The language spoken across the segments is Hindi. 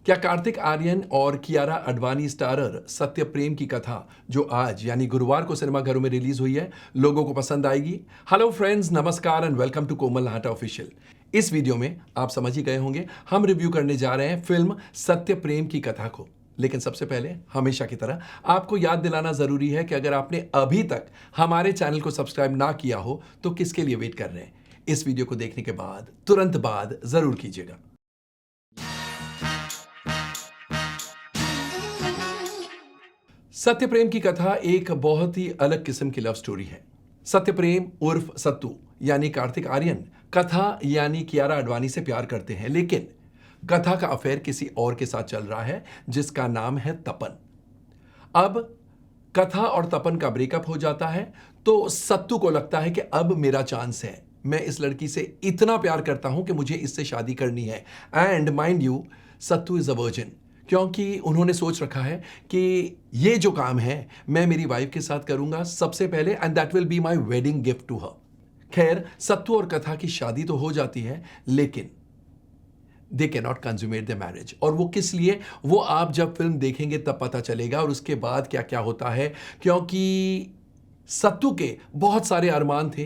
क्या कार्तिक आर्यन और कियारा अडवाणी स्टारर सत्य प्रेम की कथा जो आज यानी गुरुवार को सिनेमाघरों में रिलीज हुई है लोगों को पसंद आएगी? हेलो फ्रेंड्स, नमस्कार and welcome to Komal Nahata official. इस वीडियो में आप समझ ही गए होंगे, हम रिव्यू करने जा रहे हैं फिल्म सत्य प्रेम की कथा को। लेकिन सबसे पहले हमेशा की तरह आपको याद दिलाना जरूरी है कि अगर आपने अभी तक हमारे चैनल को सब्सक्राइब ना किया हो तो किसके लिए वेट कर रहे हैं? इस वीडियो को देखने के बाद तुरंत बाद जरूर कीजिएगा। सत्य प्रेम की कथा एक बहुत ही अलग किस्म की लव स्टोरी है। सत्य प्रेम उर्फ सत्तू यानी कार्तिक आर्यन कथा यानी कियारा अडवाणी से प्यार करते हैं, लेकिन कथा का अफेयर किसी और के साथ चल रहा है जिसका नाम है तपन। अब कथा और तपन का ब्रेकअप हो जाता है तो सत्तू को लगता है कि अब मेरा चांस है, मैं इस लड़की से इतना प्यार करता हूं कि मुझे इससे शादी करनी है। And mind you, sattu is a virgin, क्योंकि उन्होंने सोच रखा है कि ये जो काम है मैं मेरी वाइफ के साथ करूंगा सबसे पहले, and that will be my wedding gift to her. खैर, सत्तू और कथा की शादी तो हो जाती है, लेकिन they can not consummate the marriage. और वो किस लिए, वो आप जब फिल्म देखेंगे तब पता चलेगा, और उसके बाद क्या क्या होता है। क्योंकि सत्तू के बहुत सारे अरमान थे,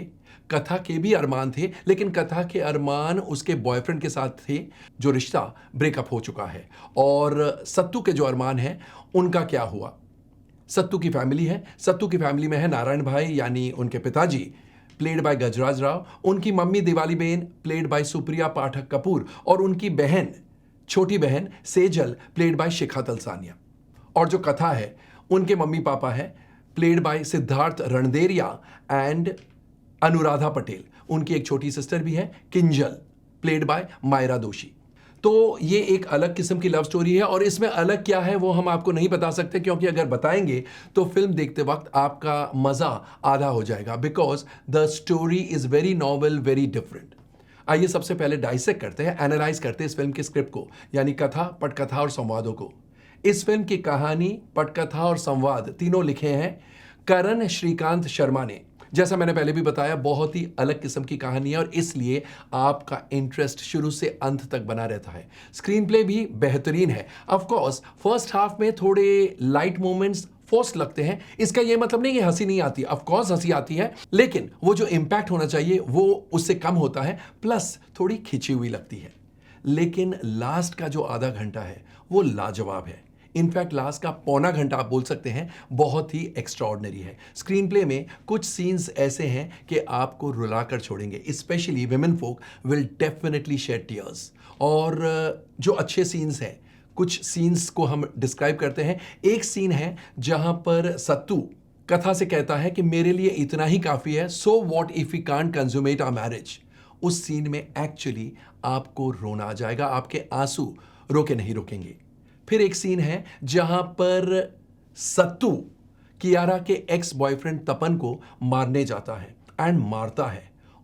कथा के भी अरमान थे, लेकिन कथा के अरमान उसके बॉयफ्रेंड के साथ थे जो रिश्ता ब्रेकअप हो चुका है। और सत्तू के जो अरमान हैं उनका क्या हुआ? सत्तू की फैमिली है, सत्तू की फैमिली में है नारायण भाई यानी उनके पिताजी प्लेड बाय गजराज राव, उनकी मम्मी दिवाली बेन प्लेड बाय सुप्रिया पाठक कपूर, और उनकी बहन छोटी बहन सेजल प्लेड बाय शिखा तलसानिया। और जो कथा है उनके मम्मी पापा है played by Siddharth Randeria and Anuradha Patel. उनकी एक छोटी सिस्टर भी है किंजल प्लेड बाय मायरा दोषी। तो ये एक अलग किस्म की लव स्टोरी है, और इसमें अलग क्या है वो हम आपको नहीं बता सकते, क्योंकि अगर बताएंगे तो फिल्म देखते वक्त आपका मजा आधा हो जाएगा, because the story is very novel, very different. आइए सबसे पहले डाइसेक्ट करते हैं, एनालाइज करते हैं इस फिल्म के स्क्रिप्ट को, यानी कथा, पटकथा और संवादों को। इस फिल्म की कहानी, पटकथा और संवाद तीनों लिखे हैं करण श्रीकांत शर्मा ने। जैसा मैंने पहले भी बताया, बहुत ही अलग किस्म की कहानी है और इसलिए आपका इंटरेस्ट शुरू से अंत तक बना रहता है। स्क्रीन प्ले भी बेहतरीन है। ऑफ कोर्स फर्स्ट हाफ में थोड़े लाइट मोमेंट्स फोर्स लगते हैं, इसका यह मतलब नहीं कि हंसी नहीं आती, ऑफ कोर्स हंसी आती है, लेकिन वो जो इंपैक्ट होना चाहिए वो उससे कम होता है, प्लस थोड़ी खिंची हुई लगती है। लेकिन लास्ट का जो आधा घंटा है वो लाजवाब है। इनफैक्ट लास्ट का पौना घंटा आप बोल सकते हैं बहुत ही एक्स्ट्राऑर्डिनरी है। स्क्रीन प्ले में कुछ सीन्स ऐसे हैं कि आपको रुलाकर छोड़ेंगे, specially women folk will definitely shed tears. और जो अच्छे सीन्स हैं, कुछ सीन्स को हम डिस्क्राइब करते हैं। एक सीन है जहां पर सत्तू कथा से कहता है कि मेरे लिए इतना ही काफी है, so what if we can't consummate our marriage. उस सीन में एक्चुअली आपको रोना आ जाएगा, आपके आंसू रोके नहीं रुकेंगे। फिर एक सीन है जहां पर सत्तू कियारा के एक्स बॉयफ्रेंड तपन को मारने जाता है एंड मारता है।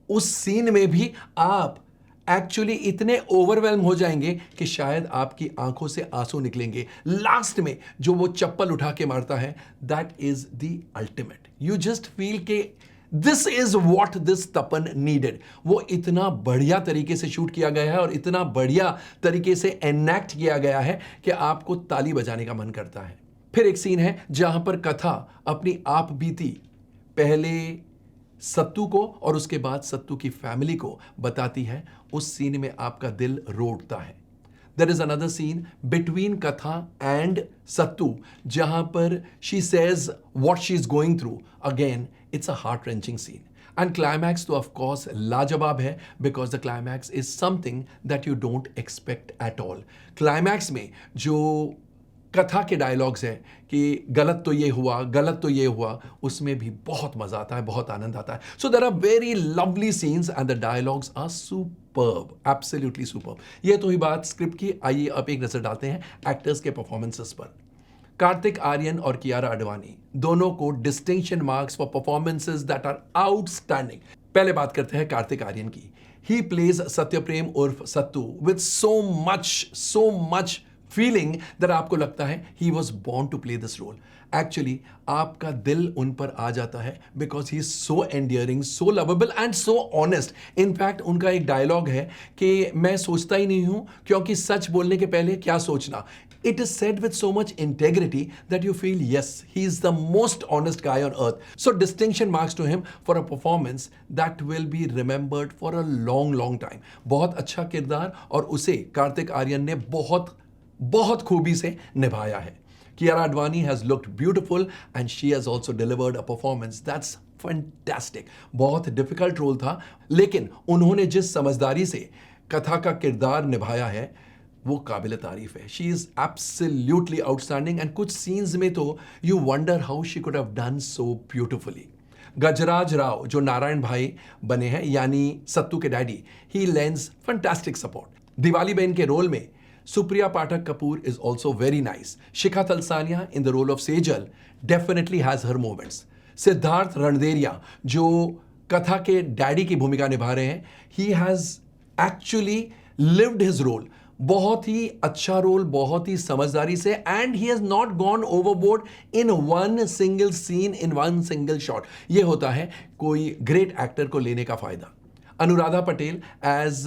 उस सीन में भी आप एक्चुअली इतने ओवरवेल्म हो जाएंगे कि शायद आपकी आंखों से आंसू निकलेंगे। लास्ट में जो वो चप्पल उठा के मारता है, that is the ultimate. You just feel के this is what this Tapan needed. वो इतना बढ़िया तरीके से शूट किया गया है और इतना बढ़िया तरीके से एनैक्ट किया गया है कि आपको ताली बजाने का मन करता है। फिर एक सीन है जहां पर कथा अपनी आप बीती पहले सत्तू को और उसके बाद सत्तू की फैमिली को बताती है। उस सीन में आपका दिल रो उठता है। There is another scene between Katha and Sattu, जहां पर she says what she's going through. Again, it's a heart-wrenching scene. And climax तो of course लाजवाब है, because the climax is something that you don't expect at all. Climax में जो कथा के डायलॉग्स हैं कि गलत तो ये हुआ, गलत तो ये हुआ, उसमें भी बहुत मजा आता है, बहुत आनंद आता है। So there are very lovely scenes and the dialogues are superb, absolutely superb. ये तो ही बात स्क्रिप्ट की। आइए अब एक नजर डालते हैं एक्टर्स के परफॉर्मेंसेस पर। कार्तिक आर्यन और कियारा अडवाणी दोनों को distinction marks for performances that are outstanding. पहले बात करते हैं कार्तिक आर्यन की। ही प्लेज सत्य प्रेम उर्फ Sattu with so much feeling that आपको लगता है he was born to play this role. Actually आपका दिल उन पर आ जाता है because he is so endearing, so lovable and so honest. In fact उनका एक डायलॉग है कि मैं सोचता ही नहीं हूं क्योंकि सच बोलने के पहले क्या सोचना। It is said with so much integrity that you feel, yes, he is the most honest guy on earth. So distinction marks to him for a performance that will be remembered for a long, long time. बहुत अच्छा किरदार और उसे कार्तिक आर्यन ने बहुत खूबी से निभाया है। Kiara Advani has looked beautiful and she has also delivered a performance that's fantastic. बहुत difficult role था, लेकिन उन्होंने जिस समझदारी से कथा का किरदार निभाया है वो काबिल तारीफ है। She is absolutely outstanding and कुछ सीन्स में तो you wonder how she could have done so beautifully. Gajraj Rao जो नारायण भाई बने हैं यानी सत्तू के daddy, he lends fantastic support. Diwali बहन के रोल में Supriya Pathak Kapoor is also very nice. Shikha Talsania in the role of Sejal definitely has her moments. Siddharth Randeria जो कथा के डैडी की भूमिका निभा रहे हैं, he has actually lived his role. बहुत ही अच्छा रोल, बहुत ही समझदारी से, and he has not gone overboard in one single scene, in one single shot. ये होता है कोई ग्रेट एक्टर को लेने का फायदा। Anuradha Patel as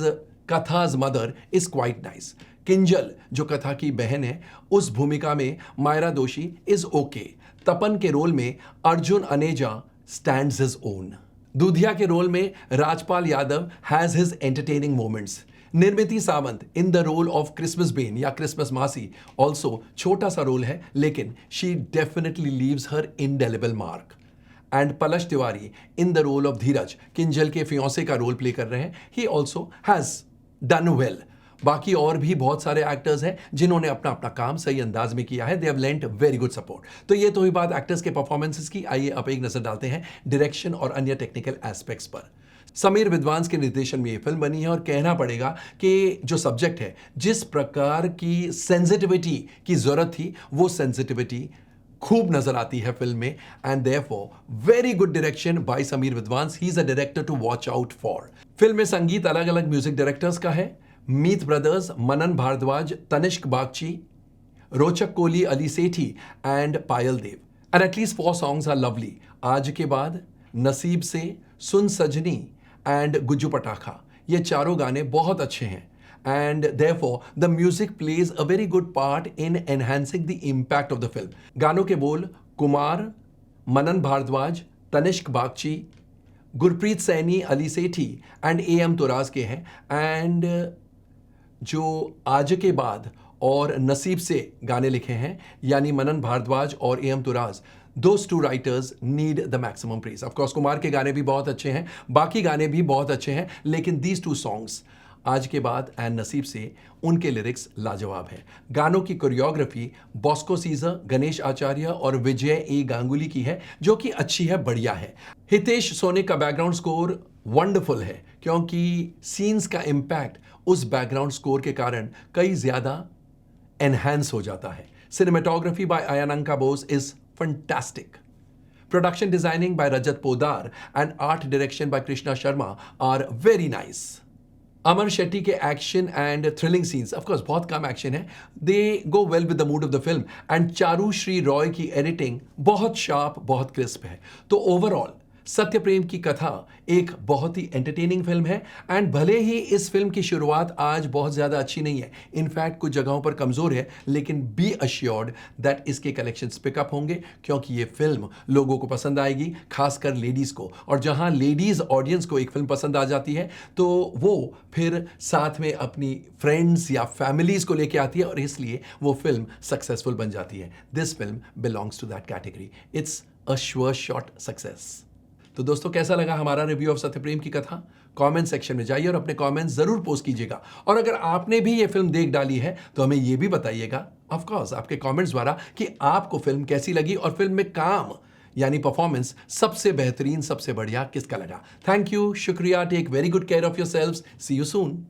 Katha's mother is quite nice. Kinjal जो कथा की बहन है, उस भूमिका में मायरा दोषी इज ओके। तपन के रोल में Arjun Aneja stands his own. Dudhiya के रोल में Rajpal Yadav has his entertaining moments. Nirmiti Sawant in the role of Christmas बेन या क्रिसमस मासी, ऑल्सो छोटा सा रोल है लेकिन she definitely leaves her indelible mark. And Palash Tiwari in the role of Dheeraj, Kinjal के फियांसे का रोल प्ले कर रहे हैं, he also has done well. बाकी और भी बहुत सारे एक्टर्स हैं जिन्होंने अपना अपना काम सही अंदाज में किया है। They have lent very good support. तो ये तो हुई बात एक्टर्स के परफॉर्मेंसेस की। आइए अब एक नजर डालते हैं डायरेक्शन और अन्य टेक्निकल एस्पेक्ट्स पर। समीर विद्वांस के निर्देशन में ये फिल्म बनी है और कहना पड़ेगा कि जो सब्जेक्ट है, जिस प्रकार की सेंसिटिविटी की जरूरत थी, वो सेंसिटिविटी खूब नजर आती है फिल्म में। And therefore very good direction by Sameer Vidwans. He is a director to watch out for. Film में संगीत अलग अलग म्यूजिक डायरेक्टर्स का है। Meet brothers, Manan Bhardwaj, Tanishk Bagchi, Rochak Kohli, Ali Sethi and Payal Dev. And at least 4 songs are lovely. आज के बाद, नसीब से, सुन सजनी एंड गुज्जू पटाखा, ये चारों गाने बहुत अच्छे हैं। And therefore the music plays a very good part in enhancing the impact of the film. गानों के बोल कुमार, मनन भारद्वाज, तनिष्क बागची, गुरप्रीत सैनी, अली सेठी एंड AM तुराज के हैं। एंड जो आज के बाद और नसीब से गाने लिखे हैं यानी मनन भारद्वाज और AM तुराज, those two writers need the maximum praise. Of course, Kumar के गाने भी बहुत अच्छे हैं, बाकी गाने भी बहुत अच्छे हैं, लेकिन these 2 songs आज के बाद एंड नसीब से, उनके लिरिक्स लाजवाब हैं। गानों की choreography Bosco scissor, Ganesh Acharya और विजय ए गांगुली की है, जो कि अच्छी है, बढ़िया है। हितेश सोनी का बैकग्राउंड स्कोर वंडरफुल है क्योंकि सीन्स का इम्पैक्ट उस बैकग्राउंड स्कोर के कारण कई ज्यादा एनहांस हो जाता है। Cinematography by Ayananka Bose is fantastic. Production designing by Rajat Podar and art direction by Krishna Sharma are very nice. Amar Shetty के action and thrilling scenes, of course बहुत कम एक्शन है, they go well with the mood of the film. And Charu Shree Roy की एडिटिंग बहुत शार्प, बहुत क्रिस्प है। तो ओवरऑल सत्य प्रेम की कथा एक बहुत ही एंटरटेनिंग फिल्म है। एंड भले ही इस फिल्म की शुरुआत आज बहुत ज़्यादा अच्छी नहीं है, इनफैक्ट कुछ जगहों पर कमज़ोर है, लेकिन बी अश्योर्ड दैट इसके कलेक्शंस पिकअप होंगे क्योंकि ये फिल्म लोगों को पसंद आएगी, खासकर लेडीज़ को। और जहां लेडीज़ ऑडियंस को एक फिल्म पसंद आ जाती है तो वो फिर साथ में अपनी फ्रेंड्स या फैमिलीज़ को लेके आती है और इसलिए वो फिल्म सक्सेसफुल बन जाती है। This film belongs to that category. It's a sure shot success. तो दोस्तों, कैसा लगा हमारा रिव्यू ऑफ सत्यप्रेम की कथा? कमेंट सेक्शन में जाइए और अपने कमेंट्स जरूर पोस्ट कीजिएगा। और अगर आपने भी ये फिल्म देख डाली है तो हमें ये भी बताइएगा, ऑफ कोर्स आपके कमेंट्स द्वारा, कि आपको फिल्म कैसी लगी और फिल्म में काम यानी परफॉर्मेंस सबसे बेहतरीन, सबसे बढ़िया किसका लगा। थैंक यू, शुक्रिया, take very good care of yourselves, see you soon.